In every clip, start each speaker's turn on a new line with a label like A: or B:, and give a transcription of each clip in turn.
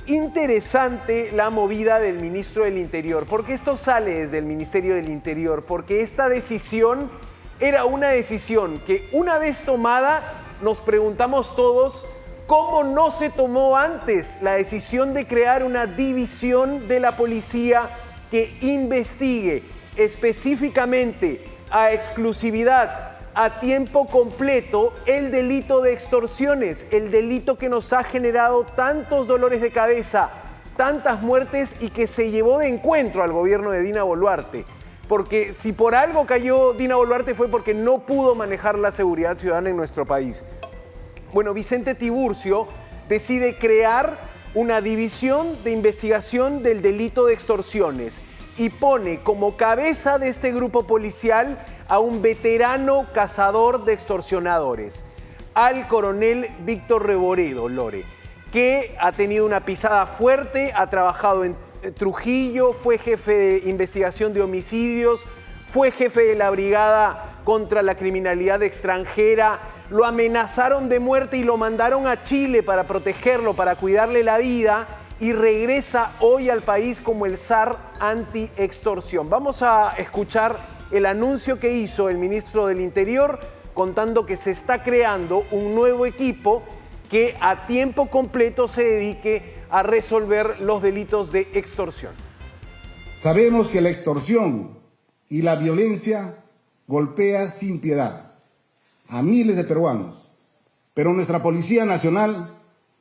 A: Interesante la movida del ministro del Interior, porque esto sale desde el Ministerio del Interior, porque esta decisión era una decisión que una vez tomada nos preguntamos todos cómo no se tomó antes la decisión de crear una división de la policía que investigue específicamente a exclusividad, a tiempo completo, el delito de extorsiones, el delito que nos ha generado tantos dolores de cabeza, tantas muertes y que se llevó de encuentro al gobierno de Dina Boluarte. Porque si por algo cayó Dina Boluarte fue porque no pudo manejar la seguridad ciudadana en nuestro país. Bueno, Vicente Tiburcio decide crear una división de investigación del delito de extorsiones y pone como cabeza de este grupo policial a un veterano cazador de extorsionadores, al coronel Víctor Reboredo, Lore, que ha tenido una pisada fuerte, ha trabajado en Trujillo, fue jefe de investigación de homicidios, fue jefe de la brigada contra la criminalidad extranjera, lo amenazaron de muerte y lo mandaron a Chile para protegerlo, para cuidarle la vida, y regresa hoy al país como el zar anti-extorsión. Vamos a escuchar el anuncio que hizo el ministro del Interior contando que se está creando un nuevo equipo que a tiempo completo se dedique a resolver los delitos de extorsión.
B: Sabemos que la extorsión y la violencia golpea sin piedad a miles de peruanos, pero nuestra Policía Nacional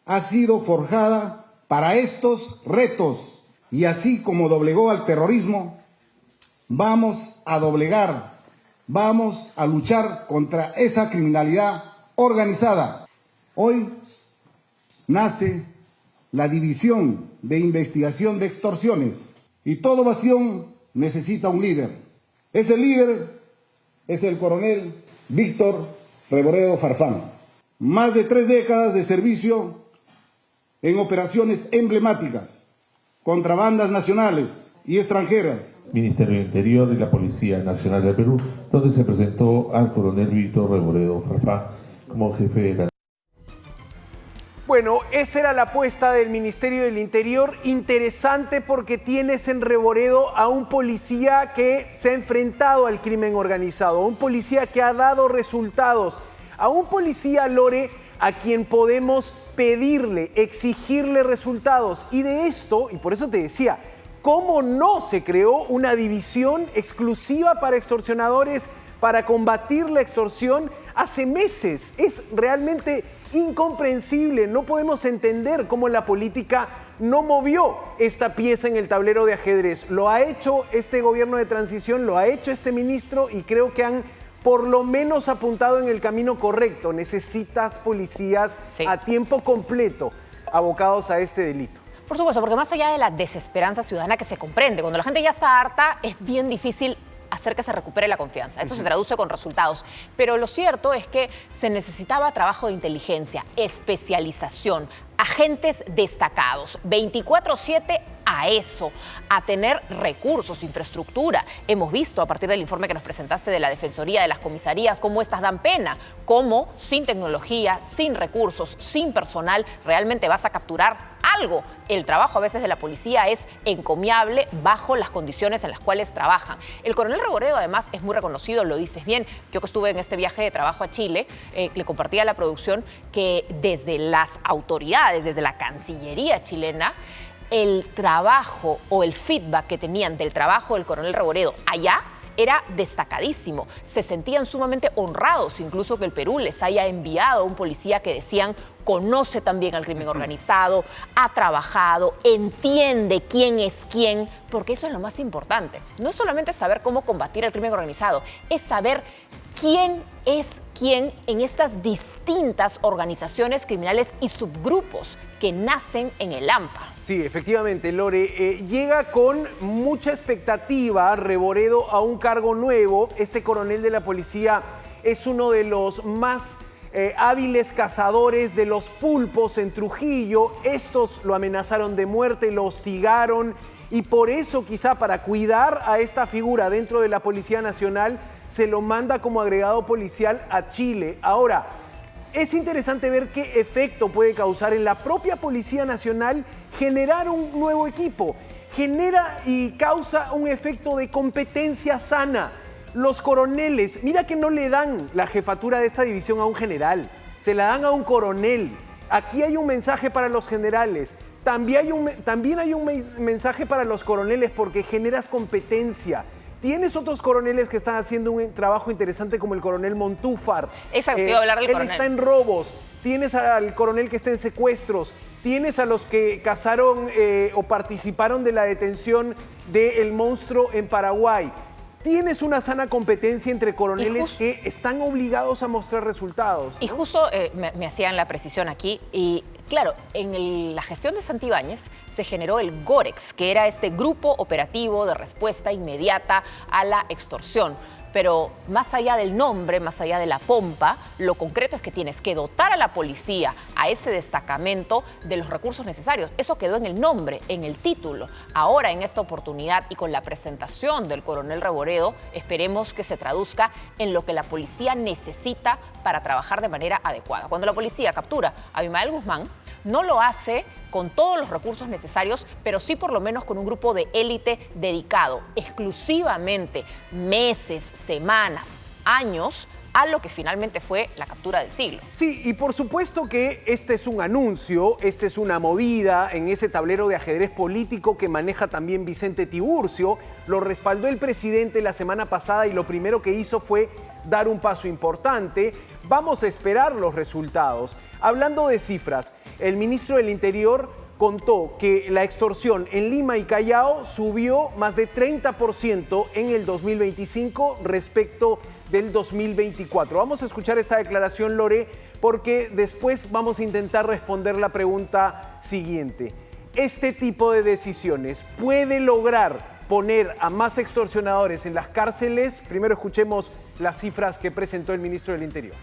B: ha sido forjada para estos retos y así como doblegó al terrorismo, vamos a doblegar, vamos a luchar contra esa criminalidad organizada. Hoy nace la División de Investigación de Extorsiones y toda ovación necesita un líder. Ese líder es el coronel Víctor Reboredo Farfán. Más de 3 décadas de servicio en operaciones emblemáticas contra bandas nacionales y extranjeras.
C: Ministerio del Interior y la Policía Nacional del Perú, donde se presentó al coronel Víctor Reboredo Farfán como jefe de la...
A: Bueno, esa era la apuesta del Ministerio del Interior, interesante porque tienes en Reboredo a un policía que se ha enfrentado al crimen organizado, a un policía que ha dado resultados, a un policía, Lore, a quien podemos pedirle, exigirle resultados. Y de esto, y por eso te decía, ¿cómo no se creó una división exclusiva para extorsionadores, para combatir la extorsión hace meses? Es realmente incomprensible, no podemos entender cómo la política no movió esta pieza en el tablero de ajedrez. Lo ha hecho este gobierno de transición, lo ha hecho este ministro y creo que han por lo menos apuntado en el camino correcto. Necesitas policías a tiempo completo abocados a este delito.
D: Por supuesto, porque más allá de la desesperanza ciudadana que se comprende, cuando la gente ya está harta, es bien difícil hacer que se recupere la confianza. Eso se traduce con resultados. Pero lo cierto es que se necesitaba trabajo de inteligencia, especialización, agentes destacados, 24/7 a eso, a tener recursos, infraestructura. Hemos visto a partir del informe que nos presentaste de la Defensoría, de las comisarías, cómo estas dan pena, cómo sin tecnología, sin recursos, sin personal, realmente vas a capturar algo. El trabajo a veces de la policía es encomiable bajo las condiciones en las cuales trabajan. El coronel Reboredo además es muy reconocido, lo dices bien. Yo que estuve en este viaje de trabajo a Chile, le compartí a la producción que desde las autoridades, desde la Cancillería chilena, el trabajo o el feedback que tenían del trabajo del coronel Reboredo allá era destacadísimo. Se sentían sumamente honrados, incluso que el Perú les haya enviado a un policía que decían conoce también al crimen organizado, ha trabajado, entiende quién es quién, porque eso es lo más importante. No es solamente saber cómo combatir el crimen organizado, es saber quién es quién en estas distintas organizaciones criminales y subgrupos que nacen en el AMPA.
A: Sí, efectivamente, Lore. Llega con mucha expectativa Reboredo a un cargo nuevo. Este coronel de la policía es uno de los más hábiles cazadores de los pulpos en Trujillo. Estos lo amenazaron de muerte, lo hostigaron y por eso quizá para cuidar a esta figura dentro de la Policía Nacional se lo manda como agregado policial a Chile. Ahora, es interesante ver qué efecto puede causar en la propia Policía Nacional generar un nuevo equipo. Genera y causa un efecto de competencia sana. Los coroneles, mira que no le dan la jefatura de esta división a un general, se la dan a un coronel. Aquí hay un mensaje para los generales, también hay un mensaje para los coroneles porque generas competencia. Tienes otros coroneles que están haciendo un trabajo interesante como el coronel Montúfar.
D: Exacto, iba a hablar del coronel.
A: Él está en robos, tienes al coronel que está en secuestros, tienes a los que cazaron o participaron de la detención del monstruo en Paraguay. Tienes una sana competencia entre coroneles que están obligados a mostrar resultados, ¿no?
D: Y justo me hacían la precisión aquí. Y claro, en la gestión de Santibáñez se generó el GOREX, que era este grupo operativo de respuesta inmediata a la extorsión. Pero más allá del nombre, más allá de la pompa, lo concreto es que tienes que dotar a la policía, a ese destacamento, de los recursos necesarios. Eso quedó en el nombre, en el título. Ahora, en esta oportunidad y con la presentación del coronel Reboredo, esperemos que se traduzca en lo que la policía necesita para trabajar de manera adecuada. Cuando la policía captura a Abimael Guzmán, no lo hace con todos los recursos necesarios, pero sí por lo menos con un grupo de élite dedicado exclusivamente meses, semanas, años a lo que finalmente fue la captura del siglo.
A: Sí, y por supuesto que este es un anuncio, este es una movida en ese tablero de ajedrez político que maneja también Vicente Tiburcio. Lo respaldó el presidente la semana pasada y lo primero que hizo fue dar un paso importante. Vamos a esperar los resultados. Hablando de cifras, el ministro del Interior contó que la extorsión en Lima y Callao subió más de 30% en el 2025 respecto del 2024. Vamos a escuchar esta declaración, Lore, porque después vamos a intentar responder la pregunta siguiente. ¿Este tipo de decisiones puede lograr poner a más extorsionadores en las cárceles? Primero escuchemos las cifras que presentó el ministro del Interior.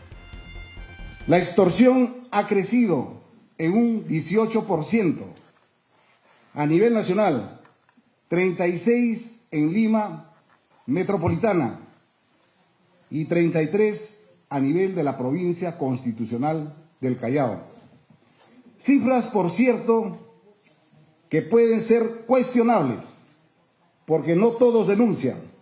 B: La extorsión ha crecido en un 18%. A nivel nacional, 36 en Lima metropolitana y 33 a nivel de la provincia constitucional del Callao. Cifras, por cierto, que pueden ser cuestionables, porque no todos denuncian.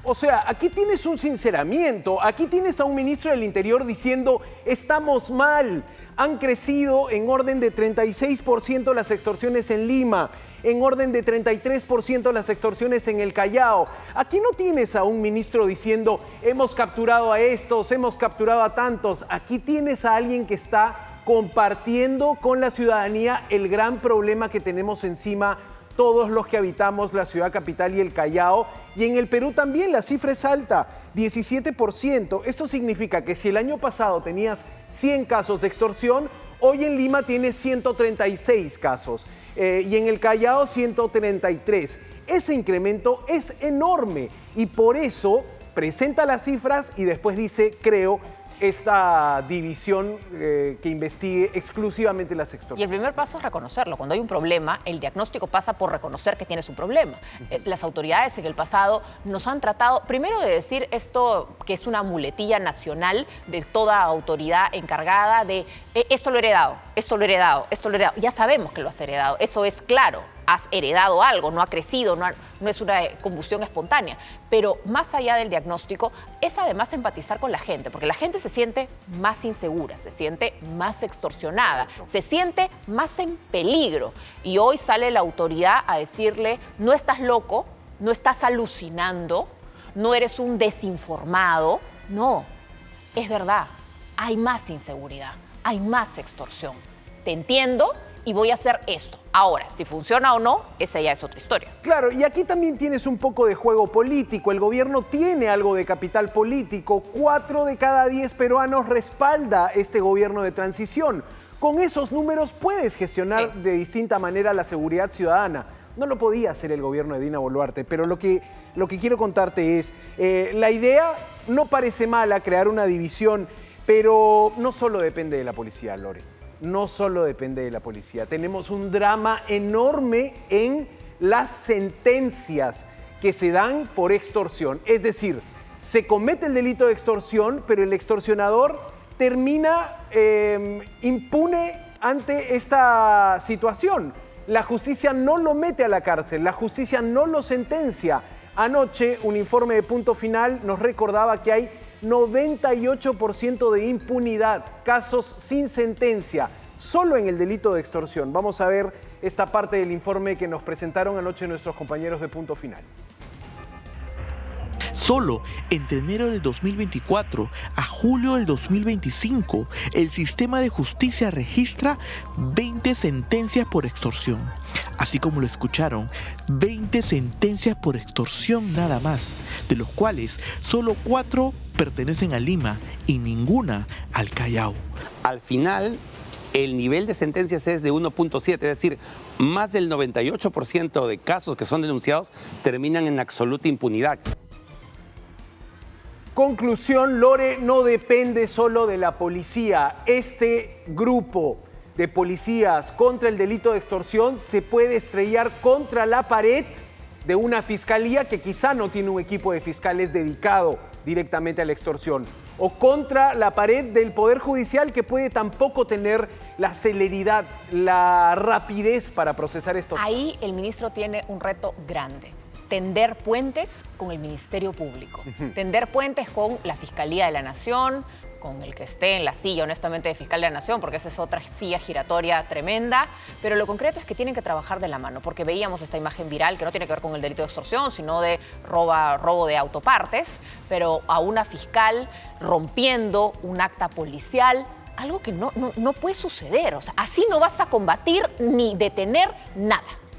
A: O sea, aquí tienes un sinceramiento, aquí tienes a un ministro del Interior diciendo estamos mal, han crecido en orden de 36% las extorsiones en Lima, en orden de 33% las extorsiones en el Callao. Aquí no tienes a un ministro diciendo hemos capturado a estos, hemos capturado a tantos. Aquí tienes a alguien que está compartiendo con la ciudadanía el gran problema que tenemos encima todos los que habitamos la ciudad capital y el Callao. Y en el Perú también la cifra es alta, 17%. Esto significa que si el año pasado tenías 100 casos de extorsión, hoy en Lima tienes 136 casos y en el Callao 133. Ese incremento es enorme y por eso presenta las cifras y después dice, creo, esta división que investigue exclusivamente las extorsiones.
D: Y el primer paso es reconocerlo. Cuando hay un problema, el diagnóstico pasa por reconocer que tienes un problema. Las autoridades en el pasado nos han tratado, primero de decir esto que es una muletilla nacional de toda autoridad encargada de esto lo he heredado, esto lo he heredado, esto lo he heredado. Ya sabemos que lo has heredado, eso es claro. Has heredado algo, no ha crecido, no es una combustión espontánea. Pero más allá del diagnóstico, es además empatizar con la gente, porque la gente se siente más insegura, se siente más extorsionada, se siente más en peligro. Y hoy sale la autoridad a decirle, no estás loco, no estás alucinando, no eres un desinformado. No, es verdad, hay más inseguridad, hay más extorsión. Te entiendo y voy a hacer esto. Ahora, si funciona o no, esa ya es otra historia.
A: Claro, y aquí también tienes un poco de juego político. El gobierno tiene algo de capital político. 4 de cada 10 peruanos respalda este gobierno de transición. Con esos números puedes gestionar de distinta manera la seguridad ciudadana. No lo podía hacer el gobierno de Dina Boluarte, pero lo que quiero contarte es, la idea no parece mala, crear una división, pero no solo depende de la policía, Lore. No solo depende de la policía. Tenemos un drama enorme en las sentencias que se dan por extorsión. Es decir, Se comete el delito de extorsión, pero el extorsionador termina impune ante esta situación. La justicia no lo mete a la cárcel, la justicia no lo sentencia. Anoche, un informe de Punto Final nos recordaba que hay 98% de impunidad, casos sin sentencia, solo en el delito de extorsión. Vamos a ver esta parte del informe que nos presentaron anoche nuestros compañeros de Punto Final.
E: Solo entre enero del 2024 a julio del 2025, el sistema de justicia registra 20 sentencias por extorsión. Así como lo escucharon, 20 sentencias por extorsión nada más, de los cuales solo 4 pertenecen a Lima y ninguna al Callao.
F: Al final, el nivel de sentencias es de 1.7, es decir, más del 98% de casos que son denunciados terminan en absoluta impunidad.
A: Conclusión, Lore, no depende solo de la policía. Este grupo de policías contra el delito de extorsión se puede estrellar contra la pared de una fiscalía que quizá no tiene un equipo de fiscales dedicado directamente a la extorsión, o contra la pared del Poder Judicial, que puede tampoco tener la celeridad, la rapidez para procesar estos casos.
D: Ahí el ministro tiene un reto grande: tender puentes con el Ministerio Público, tender puentes con la Fiscalía de la Nación, con el que esté en la silla, honestamente, de fiscal de la Nación, porque esa es otra silla giratoria tremenda, pero lo concreto es que tienen que trabajar de la mano, porque veíamos esta imagen viral que no tiene que ver con el delito de extorsión, sino de robo de autopartes, pero a una fiscal rompiendo un acta policial, algo que no puede suceder. O sea, así no vas a combatir ni detener nada.